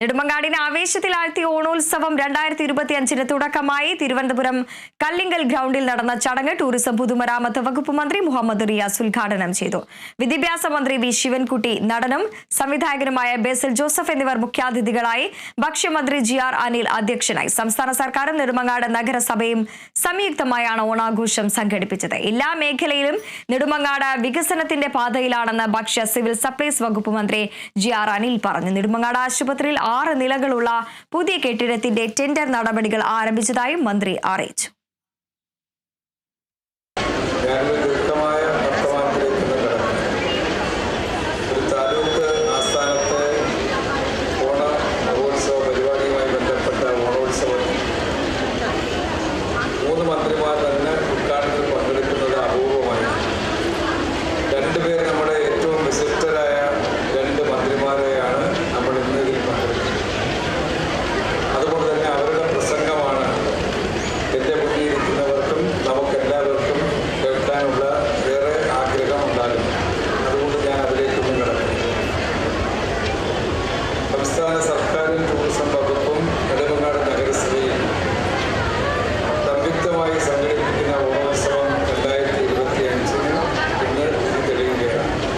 നെടുമങ്ങാടിനെ ആവേശത്തിലാഴ്ത്തിയ ഓണോത്സവം 2025 തുടക്കമായി. തിരുവനന്തപുരം കല്ലിങ്കൽ ഗ്രൗണ്ടിൽ നടന്ന ചടങ്ങ് ടൂറിസം പൊതുമരാമത്ത് വകുപ്പ് മന്ത്രി മുഹമ്മദ് റിയാസ് ഉദ്ഘാടനം ചെയ്തു. വിദ്യാഭ്യാസ മന്ത്രി വി ശിവൻകുട്ടി, നടനും സംവിധായകനുമായ ബേസിൽ ജോസഫ് എന്നിവർ മുഖ്യാതിഥികളായി. ഭക്ഷ്യമന്ത്രി GR അനിൽ അധ്യക്ഷനായി. സംസ്ഥാന സർക്കാരും നെടുമങ്ങാട് നഗരസഭയും സംയുക്തമായാണ് ഓണാഘോഷം സംഘടിപ്പിച്ചത്. എല്ലാ മേഖലയിലും നെടുമങ്ങാട് വികസനത്തിന്റെ പാതയിലാണെന്ന് ഭക്ഷ്യ സിവിൽ സപ്ലൈസ് വകുപ്പ് മന്ത്രി GR അനിൽ പറഞ്ഞു. നെടുമങ്ങാട് ആശുപത്രിയിൽ 6 നിലകളുള്ള പുതിയ കെട്ടിടത്തിന്റെ ടെൻഡർ നടപടികൾ ആരംഭിച്ചതായും മന്ത്രി അറിയിച്ചു. മന്ത്രിമാർ തന്നെ ഉദ്ഘാടനത്തിൽ പങ്കെടുക്കുന്നത് അപൂർവമായി. രണ്ടുപേർ നമ്മുടെ ഏറ്റവും വിശിഷ്ടരായ 2 മന്ത്രിമാരെയാണ് നമ്മൾ ഇന്ന് ഇതിൽ പങ്കെടുക്കുന്നത്. അതുകൊണ്ട് തന്നെ അവരുടെ പ്രസംഗമാണ് എൻ്റെ മുന്നിലിരിക്കുന്നവർക്കും നമുക്കെല്ലാവർക്കും കേൾക്കാനുള്ള ഏറെ ആഗ്രഹം ഉണ്ടാകും. അതുകൊണ്ട് ഞാൻ അതിലേക്കൊന്നും കിടക്കുന്നു. സംസ്ഥാന സർക്കാരും ടൂറിസം വകുപ്പും നെടുമങ്ങാട് നഗരസഭയും സംയുക്തമായി സംഘടിപ്പിക്കുന്ന ഓണോത്സവം